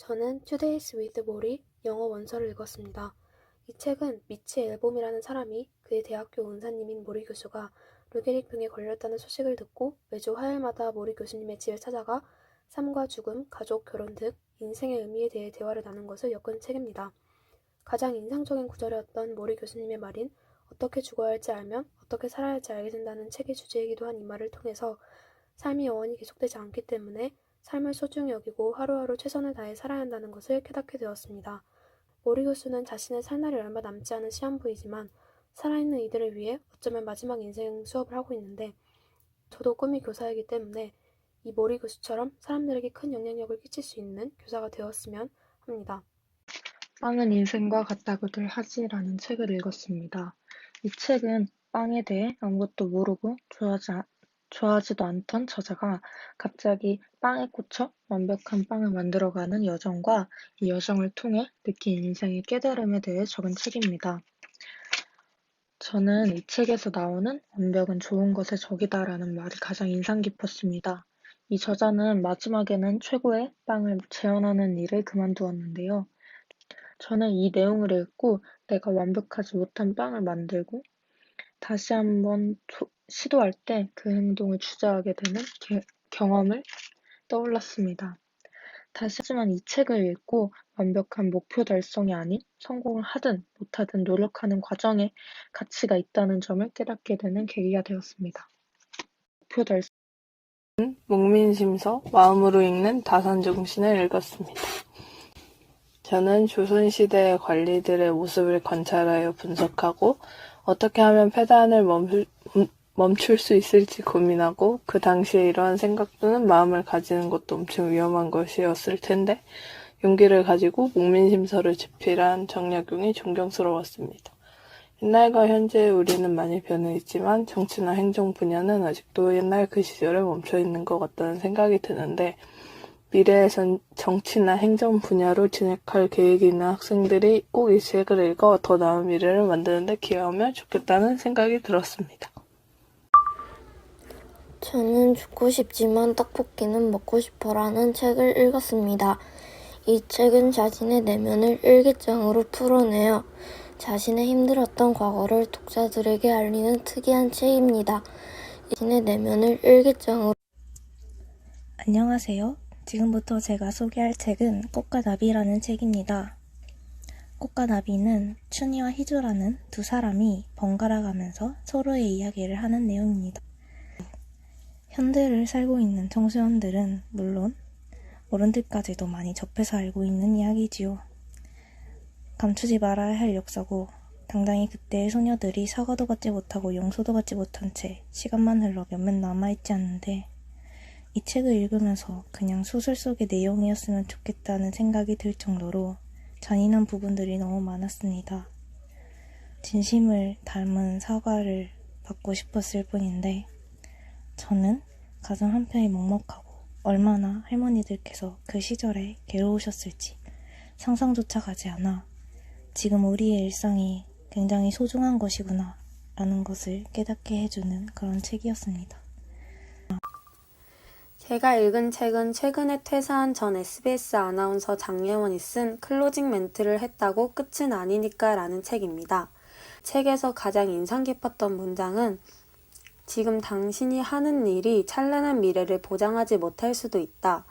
저는 Today's with 모리 영어 원서를 읽었습니다. 이 책은 미치 앨범이라는 사람이 그의 대학교 은사님인 모리 교수가 루게릭병에 걸렸다는 소식을 듣고 매주 화요일마다 모리 교수님의 집에 찾아가 삶과 죽음, 가족, 결혼 등 인생의 의미에 대해 대화를 나눈 것을 엮은 책입니다. 가장 인상적인 구절이었던 모리 교수님의 말인 어떻게 죽어야 할지 알면 어떻게 살아야 할지 알게 된다는 책의 주제이기도 한 이 말을 통해서 삶이 영원히 계속되지 않기 때문에 삶을 소중히 여기고 하루하루 최선을 다해 살아야 한다는 것을 깨닫게 되었습니다. 모리 교수는 자신의 살 날이 얼마 남지 않은 시한부이지만 살아있는 이들을 위해 어쩌면 마지막 인생 수업을 하고 있는데 저도 꿈이 교사이기 때문에 이 모리 교수처럼 사람들에게 큰 영향력을 끼칠 수 있는 교사가 되었으면 합니다. 빵은 인생과 같다고들 하지라는 책을 읽었습니다. 이 책은 빵에 대해 아무것도 모르고 좋아하지도 않던 저자가 갑자기 빵에 꽂혀 완벽한 빵을 만들어가는 여정과 이 여정을 통해 느낀 인생의 깨달음에 대해 적은 책입니다. 저는 이 책에서 나오는 완벽은 좋은 것의 적이다라는 말이 가장 인상 깊었습니다. 이 저자는 마지막에는 최고의 빵을 재현하는 일을 그만두었는데요. 저는 이 내용을 읽고 내가 완벽하지 못한 빵을 만들고 다시 한번 시도할 때 그 행동을 주저하게 되는 경험을 떠올랐습니다. 하지만 이 책을 읽고 완벽한 목표 달성이 아닌 성공을 하든 못하든 노력하는 과정에 가치가 있다는 점을 깨닫게 되는 계기가 되었습니다. 목표 달성 목민심서, 마음으로 읽는 다산정신을 읽었습니다. 저는 조선시대의 관리들의 모습을 관찰하여 분석하고 어떻게 하면 폐단을 멈출 수 있을지 고민하고 그 당시에 이러한 생각 또는 마음을 가지는 것도 엄청 위험한 것이었을 텐데 용기를 가지고 목민심서를 집필한 정약용이 존경스러웠습니다. 옛날과 현재 우리는 많이 변해 있지만 정치나 행정 분야는 아직도 옛날 그 시절에 멈춰 있는 것 같다는 생각이 드는데 미래에선 정치나 행정 분야로 진학할 계획이 있는 학생들이 꼭 이 책을 읽어 더 나은 미래를 만드는 데 기여하면 좋겠다는 생각이 들었습니다. 저는 죽고 싶지만 떡볶이는 먹고 싶어라는 책을 읽었습니다. 이 책은 자신의 내면을 일기장으로 풀어내어 자신의 힘들었던 과거를 독자들에게 알리는 특이한 책입니다. 자신의 내면을 일기장으로 안녕하세요. 지금부터 제가 소개할 책은 꽃과 나비라는 책입니다. 꽃과 나비는 춘희와 희주라는 두 사람이 번갈아 가면서 서로의 이야기를 하는 내용입니다. 현대를 살고 있는 청소년들은 물론 어른들까지도 많이 접해서 알고 있는 이야기지요. 감추지 말아야 할 역사고 당당히 그때의 소녀들이 사과도 받지 못하고 용서도 받지 못한 채 시간만 흘러 몇몇 남아있지 않는데 이 책을 읽으면서 그냥 소설 속의 내용이었으면 좋겠다는 생각이 들 정도로 잔인한 부분들이 너무 많았습니다. 진심을 담은 사과를 받고 싶었을 뿐인데 저는 가슴 한편이 먹먹하고 얼마나 할머니들께서 그 시절에 괴로우셨을지 상상조차 가지 않아 지금 우리의 일상이 굉장히 소중한 것이구나 라는 것을 깨닫게 해주는 그런 책이었습니다. 제가 읽은 책은 최근에 퇴사한 전 SBS 아나운서 장예원이 쓴 클로징 멘트를 했다고 끝은 아니니까 라는 책입니다. 책에서 가장 인상 깊었던 문장은 지금 당신이 하는 일이 찬란한 미래를 보장하지 못할 수도 있다.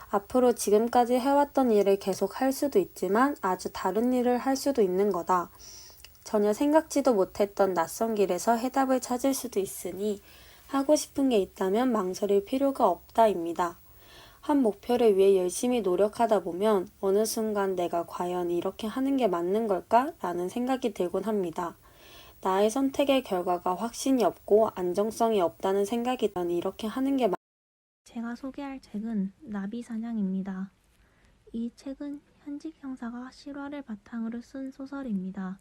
앞으로 지금까지 해왔던 일을 계속 할 수도 있지만 아주 다른 일을 할 수도 있는 거다. 전혀 생각지도 못했던 낯선 길에서 해답을 찾을 수도 있으니 하고 싶은 게 있다면 망설일 필요가 없다입니다. 한 목표를 위해 열심히 노력하다 보면 어느 순간 내가 과연 이렇게 하는 게 맞는 걸까? 라는 생각이 들곤 합니다. 나의 선택의 결과가 확신이 없고 안정성이 없다는 생각이 든 이렇게 하는 게 제가 소개할 책은 나비사냥입니다. 이 책은 현직 형사가 실화를 바탕으로 쓴 소설입니다.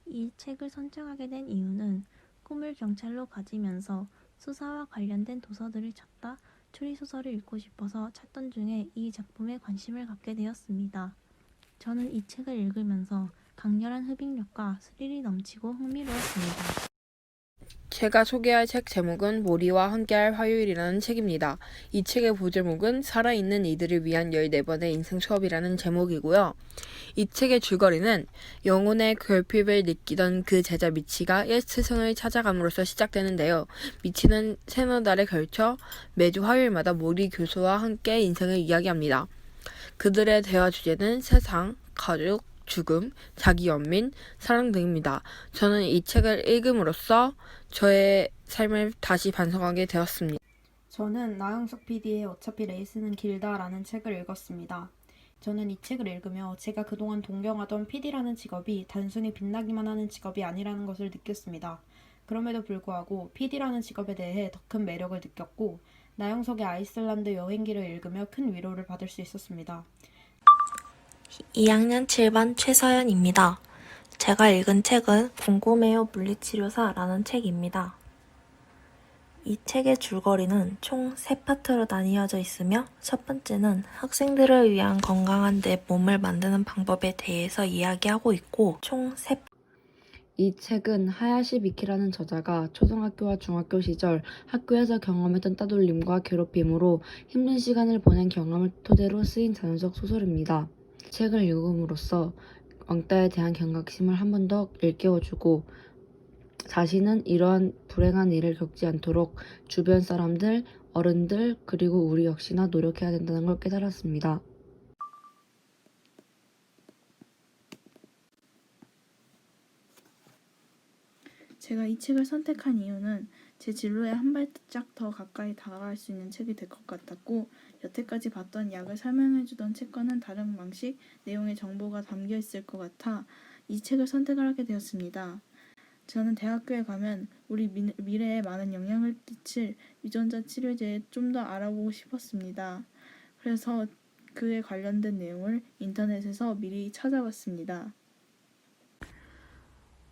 이 책을 선정하게 된 이유는 꿈을 경찰로 가지면서 수사와 관련된 도서들을 찾다 추리소설을 읽고 싶어서 찾던 중에 이 작품에 관심을 갖게 되었습니다. 저는 이 책을 읽으면서 강렬한 흡입력과 스릴이 넘치고 흥미로웠습니다. 제가 소개할 책 제목은 모리와 함께할 화요일이라는 책입니다. 이 책의 부제목은 살아있는 이들을 위한 14번의 인생 수업이라는 제목이고요. 이 책의 줄거리는 영혼의 결핍을 느끼던 그 제자 미치가 옛 스승을 찾아감으로써 시작되는데요. 미치는 세너 달에 걸쳐 매주 화요일마다 모리 교수와 함께 인생을 이야기합니다. 그들의 대화 주제는 세상, 가족, 죽음, 자기 연민, 사랑 등입니다. 저는 이 책을 읽음으로써 저의 삶을 다시 반성하게 되었습니다. 저는 나영석 PD의 어차피 레이스는 길다라는 책을 읽었습니다. 저는 이 책을 읽으며 제가 그동안 동경하던 PD라는 직업이 단순히 빛나기만 하는 직업이 아니라는 것을 느꼈습니다. 그럼에도 불구하고 PD라는 직업에 대해 더 큰 매력을 느꼈고 나영석의 아이슬란드 여행기를 읽으며 큰 위로를 받을 수 있었습니다. 2학년 7반 최서연입니다. 제가 읽은 책은 궁금해요 물리치료사라는 책입니다. 이 책의 줄거리는 총 3파트로 나뉘어져 있으며 첫 번째는 학생들을 위한 건강한 내 몸을 만드는 방법에 대해서 이야기하고 있고 이 책은 하야시 미키라는 저자가 초등학교와 중학교 시절 학교에서 경험했던 따돌림과 괴롭힘으로 힘든 시간을 보낸 경험을 토대로 쓰인 자연적 소설입니다. 책을 읽음으로써 왕따에 대한 경각심을 한 번 더 일깨워주고 자신은 이러한 불행한 일을 겪지 않도록 주변 사람들, 어른들, 그리고 우리 역시나 노력해야 된다는 걸 깨달았습니다. 제가 이 책을 선택한 이유는 제 진로에 한 발짝 더 가까이 다가갈 수 있는 책이 될 것 같았고 여태까지 봤던 약을 설명해주던 책과는 다른 방식, 내용의 정보가 담겨 있을 것 같아 이 책을 선택을 하게 되었습니다. 저는 대학교에 가면 우리 미래에 많은 영향을 끼칠 유전자 치료제에 좀 더 알아보고 싶었습니다. 그래서 그에 관련된 내용을 인터넷에서 미리 찾아봤습니다.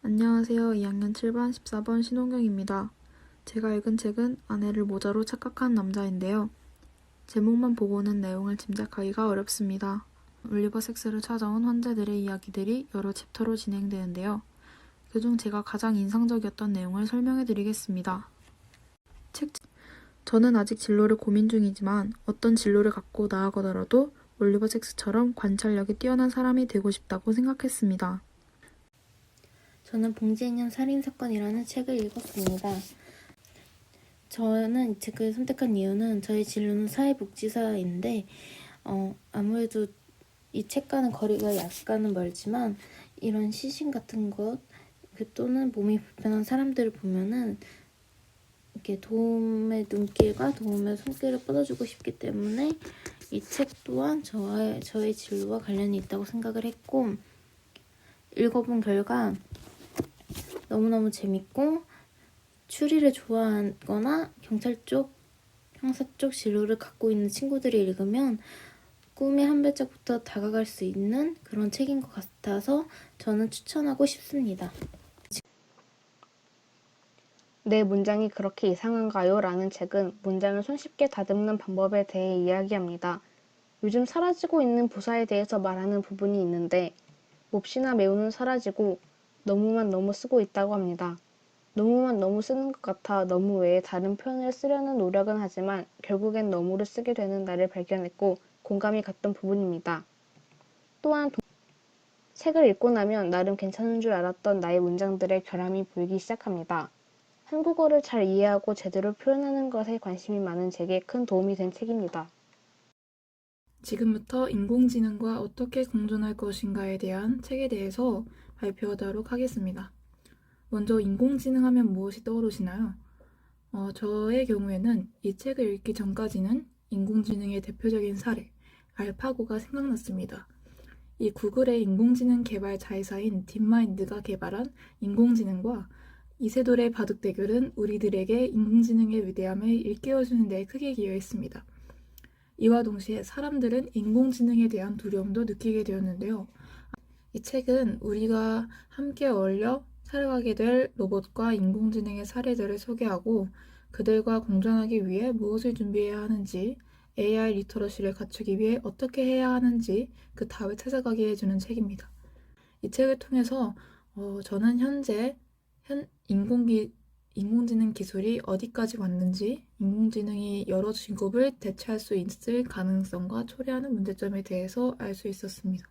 안녕하세요. 2학년 7반 14번 신홍경입니다. 제가 읽은 책은 아내를 모자로 착각한 남자인데요. 제목만 보고는 내용을 짐작하기가 어렵습니다. 올리버 섹스를 찾아온 환자들의 이야기들이 여러 챕터로 진행되는데요. 그중 제가 가장 인상적이었던 내용을 설명해드리겠습니다. 저는 아직 진로를 고민 중이지만 어떤 진로를 갖고 나아가더라도 올리버 섹스처럼 관찰력이 뛰어난 사람이 되고 싶다고 생각했습니다. 저는 봉지인형 살인사건이라는 책을 읽었습니다. 저는 이 책을 선택한 이유는 저의 진로는 사회복지사인데 아무래도 이 책과는 거리가 약간은 멀지만 이런 시신 같은 것 또는 몸이 불편한 사람들을 보면은 이렇게 도움의 눈길과 도움의 손길을 뻗어주고 싶기 때문에 이 책 또한 저의 진로와 관련이 있다고 생각을 했고 읽어본 결과 너무너무 재밌고 추리를 좋아하거나 경찰 쪽, 형사 쪽 진로를 갖고 있는 친구들이 읽으면 꿈의 한 발짝부터 다가갈 수 있는 그런 책인 것 같아서 저는 추천하고 싶습니다. 내 문장이 그렇게 이상한가요? 라는 책은 문장을 손쉽게 다듬는 방법에 대해 이야기합니다. 요즘 사라지고 있는 부사에 대해서 말하는 부분이 있는데 몹시나 매우는 사라지고 너무만 너무 쓰고 있다고 합니다. 너무만 너무 쓰는 것 같아 너무 외에 다른 표현을 쓰려는 노력은 하지만 결국엔 너무를 쓰게 되는 나를 발견했고 공감이 갔던 부분입니다. 또한 책을 읽고 나면 나름 괜찮은 줄 알았던 나의 문장들의 결함이 보이기 시작합니다. 한국어를 잘 이해하고 제대로 표현하는 것에 관심이 많은 제게 큰 도움이 된 책입니다. 지금부터 인공지능과 어떻게 공존할 것인가에 대한 책에 대해서 발표하도록 하겠습니다. 먼저 인공지능 하면 무엇이 떠오르시나요? 저의 경우에는 이 책을 읽기 전까지는 인공지능의 대표적인 사례, 알파고가 생각났습니다. 이 구글의 인공지능 개발 자회사인 딥마인드가 개발한 인공지능과 이세돌의 바둑 대결은 우리들에게 인공지능의 위대함을 일깨워주는 데 크게 기여했습니다. 이와 동시에 사람들은 인공지능에 대한 두려움도 느끼게 되었는데요. 이 책은 우리가 함께 어울려 살아가게 될 로봇과 인공지능의 사례들을 소개하고 그들과 공존하기 위해 무엇을 준비해야 하는지, AI 리터러시를 갖추기 위해 어떻게 해야 하는지 그 답을 찾아가게 해주는 책입니다. 이 책을 통해서 저는 현재 인공지능 기술이 어디까지 왔는지, 인공지능이 여러 직업을 대체할 수 있을 가능성과 초래하는 문제점에 대해서 알 수 있었습니다.